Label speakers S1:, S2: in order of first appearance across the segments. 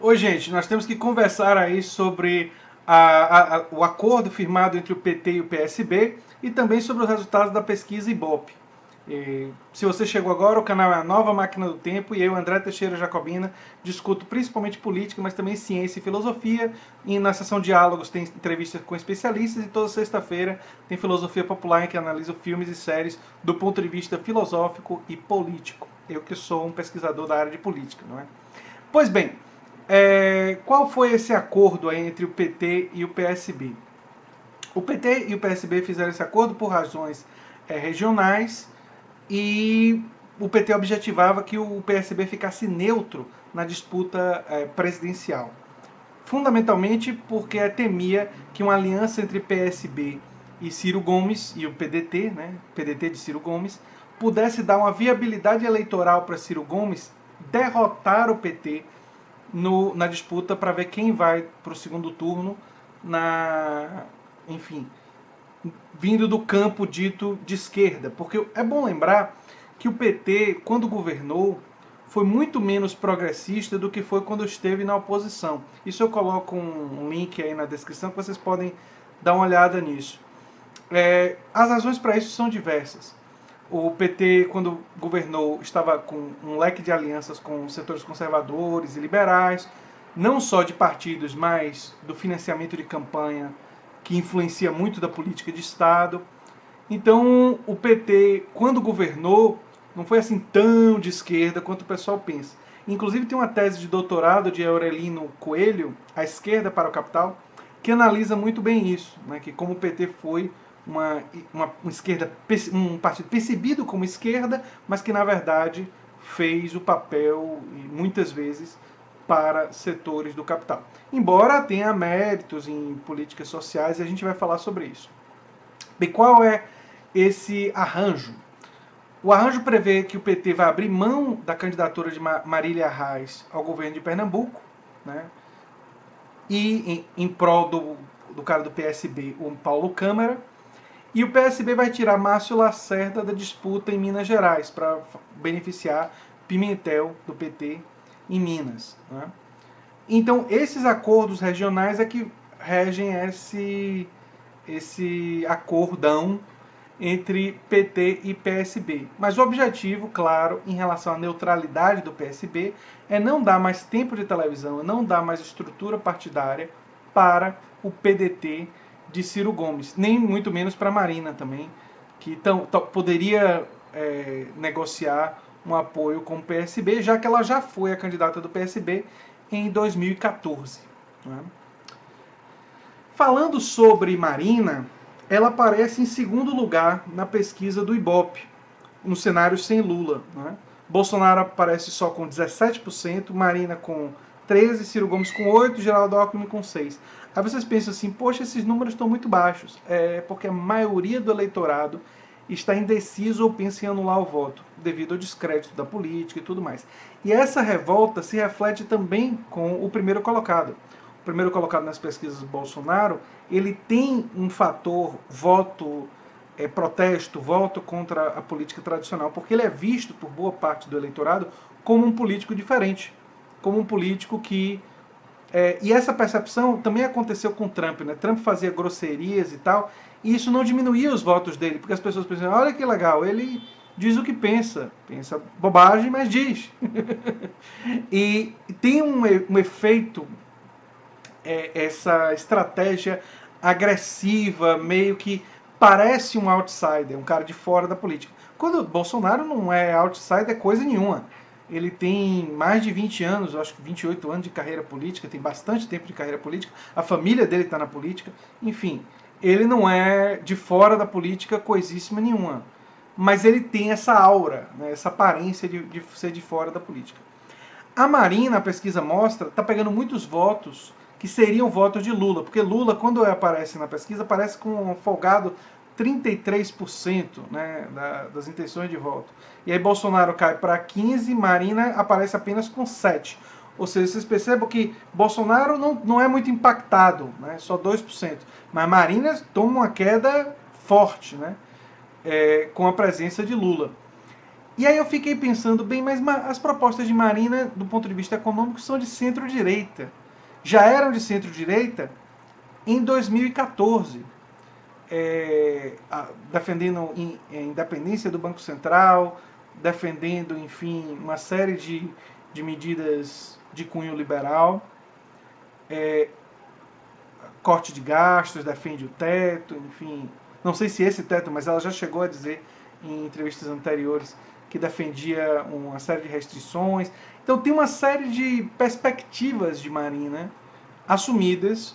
S1: Oi, gente, nós temos que conversar aí sobre o acordo firmado entre o PT e o PSB e também sobre os resultados da pesquisa Ibope. Se você chegou agora, o canal é a Nova Máquina do Tempo e eu, André Teixeira Jacobina, discuto principalmente política, mas também ciência e filosofia. E na sessão Diálogos tem entrevistas com especialistas e toda sexta-feira tem Filosofia Popular, em que analisa filmes e séries do ponto de vista filosófico e político. Eu que sou um pesquisador da área de política, não é? Pois bem, qual foi esse acordo aí entre o PT e o PSB? O PT e o PSB fizeram esse acordo por razões regionais e o PT objetivava que o PSB ficasse neutro na disputa presidencial. Fundamentalmente porque temia que uma aliança entre PSB e Ciro Gomes, e o PDT, né, PDT de Ciro Gomes, pudesse dar uma viabilidade eleitoral para Ciro Gomes derrotar o PT na disputa para ver quem vai para o segundo turno, enfim, vindo do campo dito de esquerda. Porque é bom lembrar que o PT, quando governou, foi muito menos progressista do que foi quando esteve na oposição. Isso eu coloco um link aí na descrição que vocês podem dar uma olhada nisso. As razões para isso são diversas. O PT, quando governou, estava com um leque de alianças com setores conservadores e liberais, não só de partidos, mas do financiamento de campanha, que influencia muito da política de Estado. Então, o PT, quando governou, não foi assim tão de esquerda quanto o pessoal pensa. Inclusive, tem uma tese de doutorado de Aurelino Coelho, A Esquerda para o Capital, que analisa muito bem isso, né, que como o PT foi uma esquerda, um partido percebido como esquerda, mas que na verdade fez o papel, muitas vezes, para setores do capital. Embora tenha méritos em políticas sociais, e a gente vai falar sobre isso. E qual é esse arranjo? O arranjo prevê que o PT vai abrir mão da candidatura de Marília Reis ao governo de Pernambuco, né? E em prol do cara do PSB, o Paulo Câmara. E o PSB vai tirar Márcio Lacerda da disputa em Minas Gerais para beneficiar Pimentel, do PT, em Minas, né? Então, esses acordos regionais é que regem esse acordão entre PT e PSB. Mas o objetivo, claro, em relação à neutralidade do PSB, é não dar mais tempo de televisão, não dar mais estrutura partidária para o PDT de Ciro Gomes, nem muito menos para a Marina também, que poderia negociar um apoio com o PSB, já que ela já foi a candidata do PSB em 2014. Né? Falando sobre Marina, ela aparece em segundo lugar na pesquisa do Ibope, no cenário sem Lula. Né? Bolsonaro aparece só com 17%, Marina com 13%, Ciro Gomes com 8%, Geraldo Alckmin com 6%. Aí vocês pensam assim, poxa, esses números estão muito baixos. É porque a maioria do eleitorado está indeciso ou pensa em anular o voto, devido ao descrédito da política e tudo mais. E essa revolta se reflete também com o primeiro colocado. O primeiro colocado nas pesquisas do Bolsonaro, ele tem um fator voto, protesto, voto contra a política tradicional, porque ele é visto por boa parte do eleitorado como um político diferente, como um político que... e essa percepção também aconteceu com Trump, né? Trump fazia grosserias e tal, e isso não diminuía os votos dele, porque as pessoas pensam, olha que legal, ele diz o que pensa bobagem, mas diz. E tem um efeito, essa estratégia agressiva, meio que parece um outsider, um cara de fora da política. Quando o Bolsonaro não é outsider coisa nenhuma. Ele tem mais de 20 anos, acho que 28 anos de carreira política, tem bastante tempo de carreira política, a família dele está na política, enfim, ele não é de fora da política coisíssima nenhuma, mas ele tem essa aura, né, essa aparência de ser de fora da política. A Marina, a pesquisa mostra, está pegando muitos votos que seriam votos de Lula, porque Lula, quando aparece na pesquisa, aparece com um folgado 33%, né, das intenções de voto. E aí Bolsonaro cai para 15%, Marina aparece apenas com 7%. Ou seja, vocês percebam que Bolsonaro não é muito impactado, né, só 2%. Mas Marina toma uma queda forte, né, com a presença de Lula. E aí eu fiquei pensando, bem, mas as propostas de Marina, do ponto de vista econômico, são de centro-direita. Já eram de centro-direita em 2014, defendendo a independência do Banco Central, defendendo, enfim, uma série de medidas de cunho liberal, corte de gastos, defende o teto, enfim, não sei se esse teto, mas ela já chegou a dizer em entrevistas anteriores que defendia uma série de restrições. Então tem uma série de perspectivas de Marina assumidas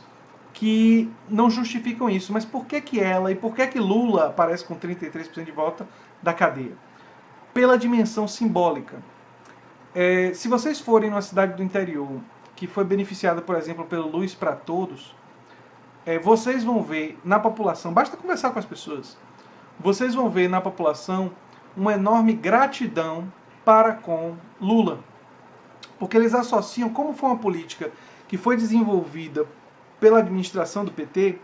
S1: que não justificam isso. Mas por que ela e por que Lula aparece com 33% de volta da cadeia? Pela dimensão simbólica. Se vocês forem numa cidade do interior que foi beneficiada, por exemplo, pelo Luz para Todos, vocês vão ver na população, basta conversar com as pessoas, vocês vão ver na população uma enorme gratidão para com Lula. Porque eles associam, como foi uma política que foi desenvolvida pela administração do PT,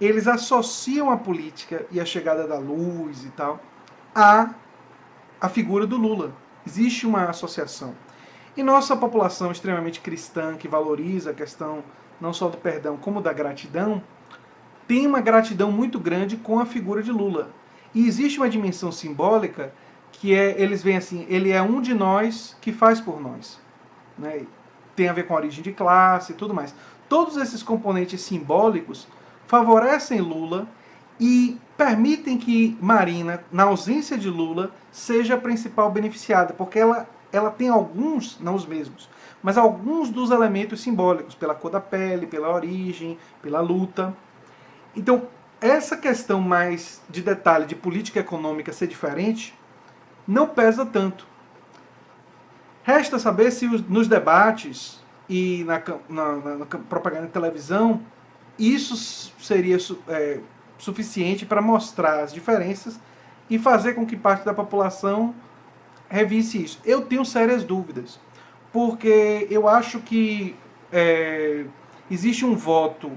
S1: eles associam a política e a chegada da luz e tal à figura do Lula. Existe uma associação. E nossa população extremamente cristã, que valoriza a questão não só do perdão, como da gratidão, tem uma gratidão muito grande com a figura de Lula. E existe uma dimensão simbólica que eles veem assim, ele é um de nós que faz por nós. Né? Tem a ver com a origem de classe e tudo mais. Todos esses componentes simbólicos favorecem Lula e permitem que Marina, na ausência de Lula, seja a principal beneficiada, porque ela tem alguns, não os mesmos, mas alguns dos elementos simbólicos, pela cor da pele, pela origem, pela luta. Então, essa questão mais de detalhe de política econômica ser diferente não pesa tanto. Resta saber se nos debates e na propaganda de televisão isso seria suficiente para mostrar as diferenças e fazer com que parte da população revisse isso. Eu tenho sérias dúvidas, porque eu acho que existe um voto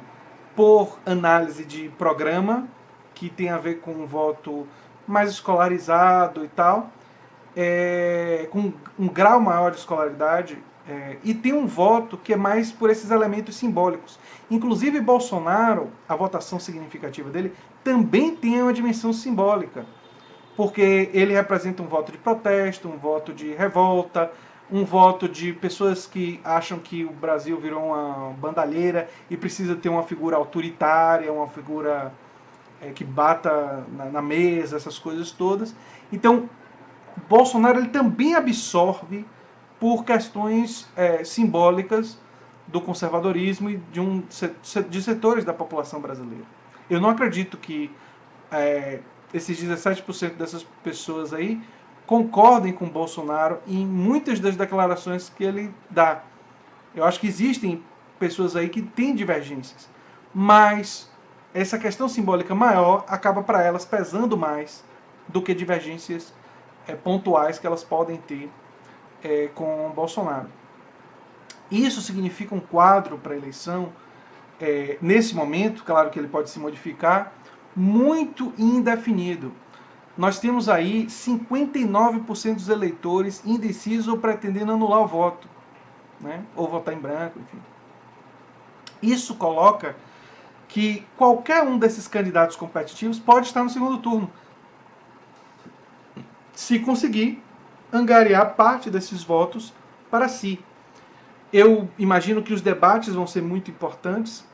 S1: por análise de programa, que tem a ver com um voto mais escolarizado e tal, com um grau maior de escolaridade, e tem um voto que é mais por esses elementos simbólicos. Inclusive Bolsonaro, a votação significativa dele, também tem uma dimensão simbólica, porque ele representa um voto de protesto, um voto de revolta, um voto de pessoas que acham que o Brasil virou uma bandalheira e precisa ter uma figura autoritária, uma figura que bata na mesa, essas coisas todas. Então, Bolsonaro ele também absorve por questões simbólicas do conservadorismo e de setores da população brasileira. Eu não acredito que esses 17% dessas pessoas aí concordem com Bolsonaro em muitas das declarações que ele dá. Eu acho que existem pessoas aí que têm divergências, mas essa questão simbólica maior acaba para elas pesando mais do que divergências pontuais que elas podem ter com Bolsonaro. Isso significa um quadro para a eleição, nesse momento, claro que ele pode se modificar, muito indefinido. Nós temos aí 59% dos eleitores indecisos ou pretendendo anular o voto, né? Ou votar em branco, enfim. Isso coloca que qualquer um desses candidatos competitivos pode estar no segundo turno, se conseguir angariar parte desses votos para si. Eu imagino que os debates vão ser muito importantes.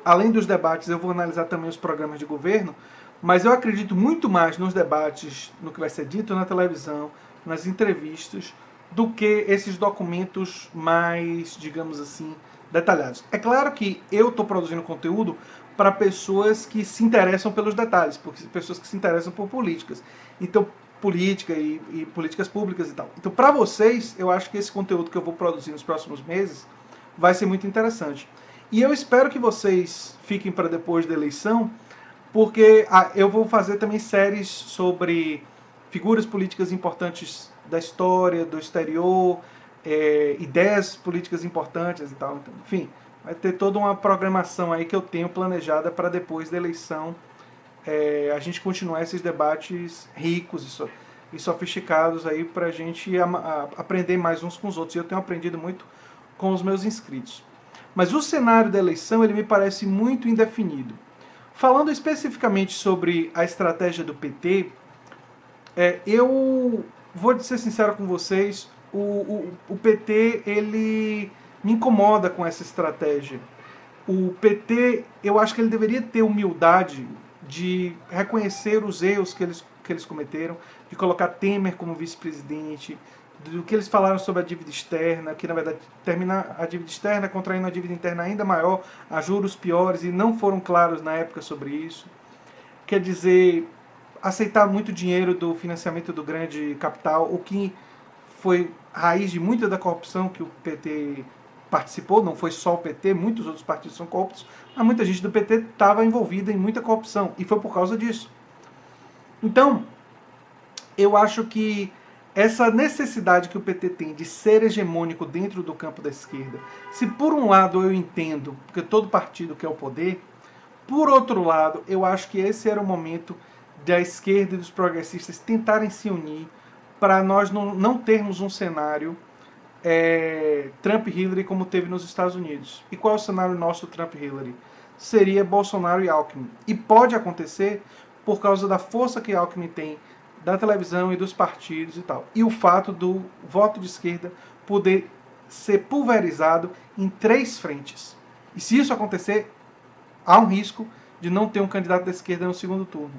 S1: Além dos debates, eu vou analisar também os programas de governo, mas eu acredito muito mais nos debates, no que vai ser dito na televisão, nas entrevistas, do que esses documentos mais, digamos assim, detalhados. É claro que eu estou produzindo conteúdo para pessoas que se interessam pelos detalhes, porque pessoas que se interessam por políticas. Então, política e políticas públicas e tal. Então, para vocês, eu acho que esse conteúdo que eu vou produzir nos próximos meses vai ser muito interessante. E eu espero que vocês fiquem para depois da eleição, porque eu vou fazer também séries sobre figuras políticas importantes da história, do exterior, ideias políticas importantes e tal. Então, enfim, vai ter toda uma programação aí que eu tenho planejada para depois da eleição a gente continuar esses debates ricos e sofisticados aí para a gente aprender mais uns com os outros. E eu tenho aprendido muito com os meus inscritos. Mas o cenário da eleição ele me parece muito indefinido. Falando especificamente sobre a estratégia do PT, eu vou ser sincero com vocês, o PT ele me incomoda com essa estratégia. O PT, eu acho que ele deveria ter humildade de reconhecer os erros que eles cometeram, de colocar Temer como vice-presidente, do que eles falaram sobre a dívida externa, que na verdade termina a dívida externa contraindo a dívida interna ainda maior, a juros piores, e não foram claros na época sobre isso. Quer dizer, aceitar muito dinheiro do financiamento do grande capital, o que foi raiz de muita da corrupção que o PT participou, não foi só o PT, muitos outros partidos são corruptos, mas muita gente do PT estava envolvida em muita corrupção, e foi por causa disso. Então, eu acho que essa necessidade que o PT tem de ser hegemônico dentro do campo da esquerda, se por um lado eu entendo, porque todo partido quer o poder, por outro lado, eu acho que esse era o momento da esquerda e dos progressistas tentarem se unir para nós não termos um cenário Trump-Hillary como teve nos Estados Unidos. E qual é o cenário nosso Trump-Hillary? Seria Bolsonaro e Alckmin. E pode acontecer por causa da força que Alckmin tem da televisão e dos partidos e tal. E o fato do voto de esquerda poder ser pulverizado em 3 frentes. E se isso acontecer, há um risco de não ter um candidato da esquerda no segundo turno.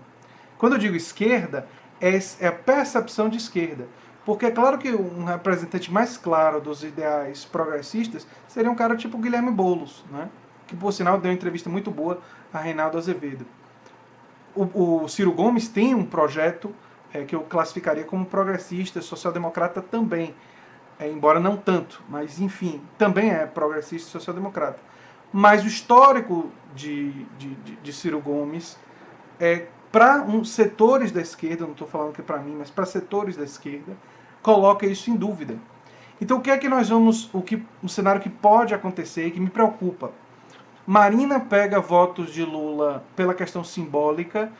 S1: Quando eu digo esquerda, é a percepção de esquerda. Porque é claro que um representante mais claro dos ideais progressistas seria um cara tipo Guilherme Boulos, né? Que por sinal deu uma entrevista muito boa a Reinaldo Azevedo. O Ciro Gomes tem um projeto que eu classificaria como progressista, social-democrata também, embora não tanto, mas enfim, também é progressista e social-democrata. Mas o histórico de Ciro Gomes, para setores da esquerda, não estou falando que para mim, mas para setores da esquerda, coloca isso em dúvida. Então o que é que nós vamos, um cenário que pode acontecer e que me preocupa? Marina pega votos de Lula pela questão simbólica,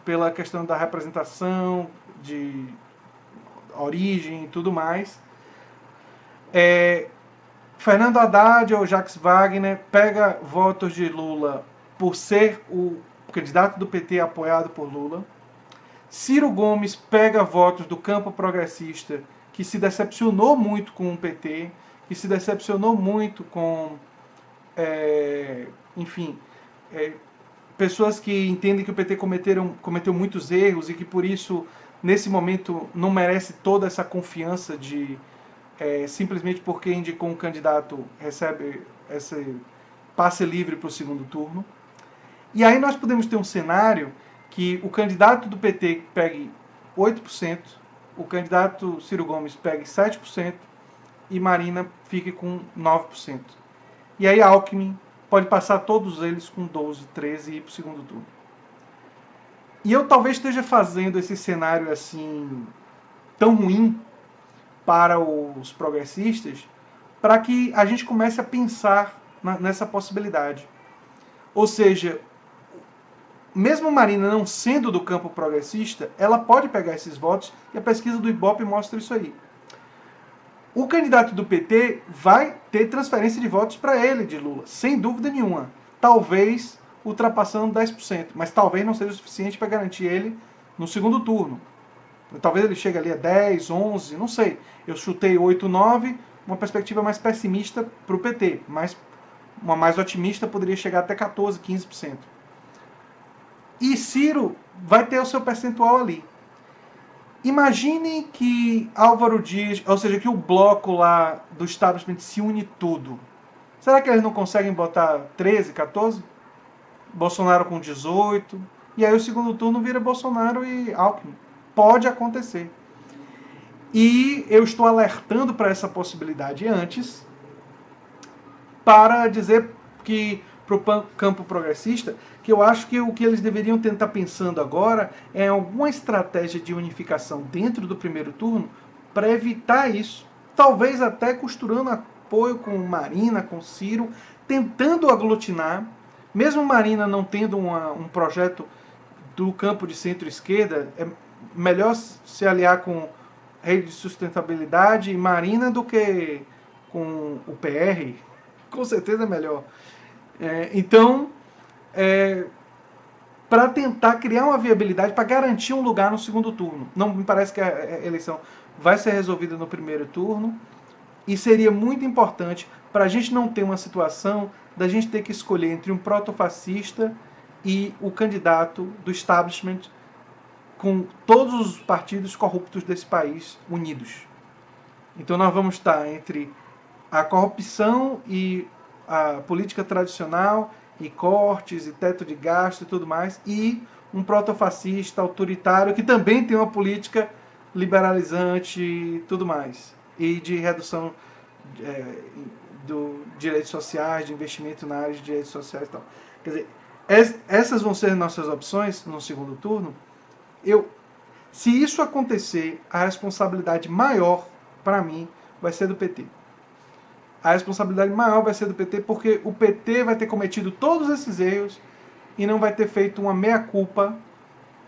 S1: pela questão da representação, de origem e tudo mais. Fernando Haddad ou Jacques Wagner pega votos de Lula por ser o candidato do PT apoiado por Lula. Ciro Gomes pega votos do campo progressista que se decepcionou muito com o PT, que se decepcionou muito com, pessoas que entendem que o PT cometeu muitos erros e que por isso, nesse momento, não merece toda essa confiança de simplesmente porque indicou um candidato recebe esse passe livre para o segundo turno. E aí nós podemos ter um cenário que o candidato do PT pegue 8%, o candidato Ciro Gomes pegue 7% e Marina fique com 9%. E aí Alckmin pode passar todos eles com 12, 13 e ir para o segundo turno. E eu talvez esteja fazendo esse cenário assim tão ruim para os progressistas para que a gente comece a pensar nessa possibilidade. Ou seja, mesmo Marina não sendo do campo progressista, ela pode pegar esses votos e a pesquisa do Ibope mostra isso aí. O candidato do PT vai ter transferência de votos para ele, de Lula, sem dúvida nenhuma. Talvez ultrapassando 10%, mas talvez não seja o suficiente para garantir ele no segundo turno. Talvez ele chegue ali a 10, 11, não sei. Eu chutei 8, 9, uma perspectiva mais pessimista para o PT, mas uma mais otimista poderia chegar até 14, 15%. E Ciro vai ter o seu percentual ali. Imagine que Álvaro Dias, ou seja, que o bloco lá do establishment se une tudo. Será que eles não conseguem botar 13, 14? Bolsonaro com 18. E aí o segundo turno vira Bolsonaro e Alckmin. Pode acontecer. E eu estou alertando para essa possibilidade antes, para dizer que para o campo progressista, que eu acho que o que eles deveriam tentar pensando agora é alguma estratégia de unificação dentro do primeiro turno para evitar isso. Talvez até costurando apoio com Marina, com Ciro, tentando aglutinar, mesmo Marina não tendo um projeto do campo de centro-esquerda, melhor se aliar com Rede de Sustentabilidade e Marina do que com o PR. Com certeza é melhor. Então, para tentar criar uma viabilidade, para garantir um lugar no segundo turno. Não me parece que a eleição vai ser resolvida no primeiro turno, e seria muito importante para a gente não ter uma situação da gente ter que escolher entre um protofascista e o candidato do establishment, com todos os partidos corruptos desse país unidos. Então nós vamos estar entre a corrupção e a política tradicional, e cortes, e teto de gasto e tudo mais, e um protofascista autoritário que também tem uma política liberalizante e tudo mais, e de redução dos direitos sociais, de investimento na área de direitos sociais e tal. Quer dizer, essas vão ser nossas opções no segundo turno. Se isso acontecer, a responsabilidade maior, para mim, vai ser do PT. A responsabilidade maior vai ser do PT, porque o PT vai ter cometido todos esses erros e não vai ter feito uma meia-culpa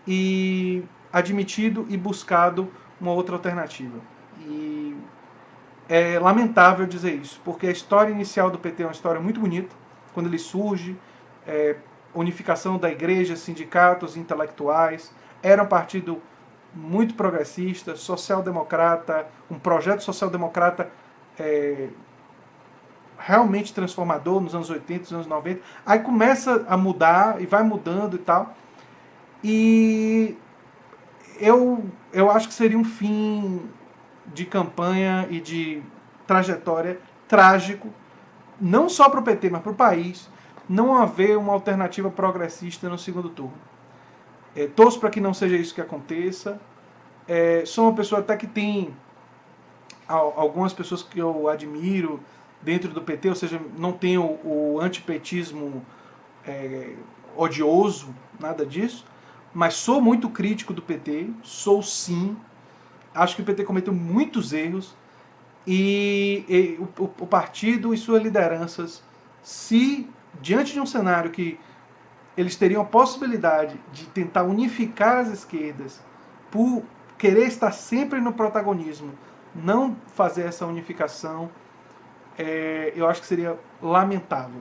S1: e admitido e buscado uma outra alternativa. E é lamentável dizer isso, porque a história inicial do PT é uma história muito bonita. Quando ele surge, unificação da igreja, sindicatos, intelectuais, era um partido muito progressista, social-democrata, um projeto social-democrata realmente transformador nos anos 80, nos anos 90. Aí começa a mudar e vai mudando e tal. E eu acho que seria um fim de campanha e de trajetória trágico, não só para o PT, mas para o país, não haver uma alternativa progressista no segundo turno. Torço para que não seja isso que aconteça. Sou uma pessoa até que tem algumas pessoas que eu admiro dentro do PT, ou seja, não tenho o antipetismo odioso, nada disso, mas sou muito crítico do PT, sou sim. Acho que o PT cometeu muitos erros e o partido e suas lideranças, se diante de um cenário que eles teriam a possibilidade de tentar unificar as esquerdas, por querer estar sempre no protagonismo, não fazer essa unificação, eu acho que seria lamentável.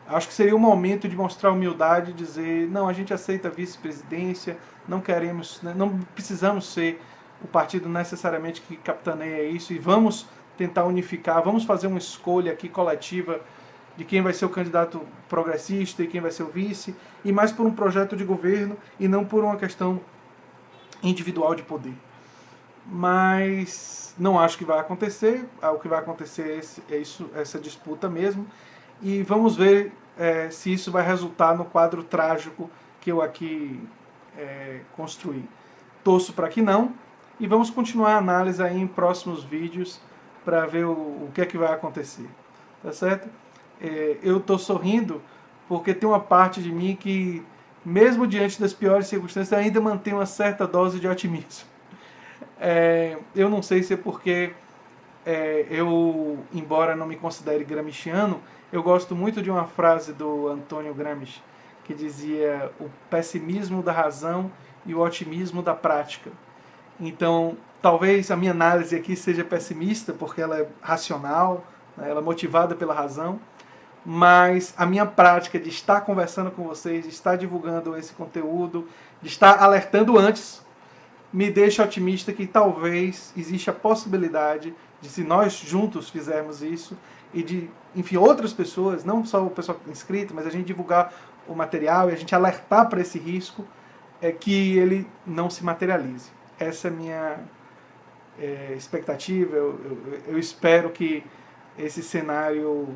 S1: Acho que seria o momento de mostrar humildade e dizer, não, a gente aceita a vice-presidência, não queremos, não precisamos ser o partido necessariamente que capitaneia isso, e vamos tentar unificar, vamos fazer uma escolha aqui coletiva de quem vai ser o candidato progressista e quem vai ser o vice, e mais por um projeto de governo e não por uma questão individual de poder. Mas não acho que vai acontecer. O que vai acontecer essa disputa mesmo, e vamos ver se isso vai resultar no quadro trágico que eu aqui construí. Torço para que não, e vamos continuar a análise aí em próximos vídeos para ver o que é que vai acontecer. Tá certo? Eu estou sorrindo porque tem uma parte de mim que, mesmo diante das piores circunstâncias, ainda mantém uma certa dose de otimismo. Eu não sei se é porque eu, embora não me considere gramsciano, eu gosto muito de uma frase do Antônio Gramsci, que dizia: o pessimismo da razão e o otimismo da prática. Então, talvez a minha análise aqui seja pessimista, porque ela é racional, né, ela é motivada pela razão, mas a minha prática de estar conversando com vocês, de estar divulgando esse conteúdo, de estar alertando antes, me deixa otimista que talvez exista a possibilidade de, se nós juntos fizermos isso, e de, enfim, outras pessoas, não só o pessoal inscrito, mas a gente divulgar o material e a gente alertar para esse risco, que ele não se materialize. Essa é a minha expectativa. Eu espero que esse cenário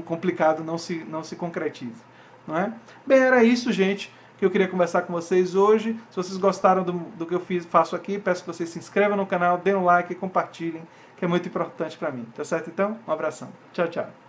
S1: complicado não se concretize. Não é? Bem, era isso, gente, que eu queria conversar com vocês hoje. Se vocês gostaram do que eu faço aqui, peço que vocês se inscrevam no canal, deem um like e compartilhem, que é muito importante para mim. Tá certo, então? Um abração. Tchau, tchau.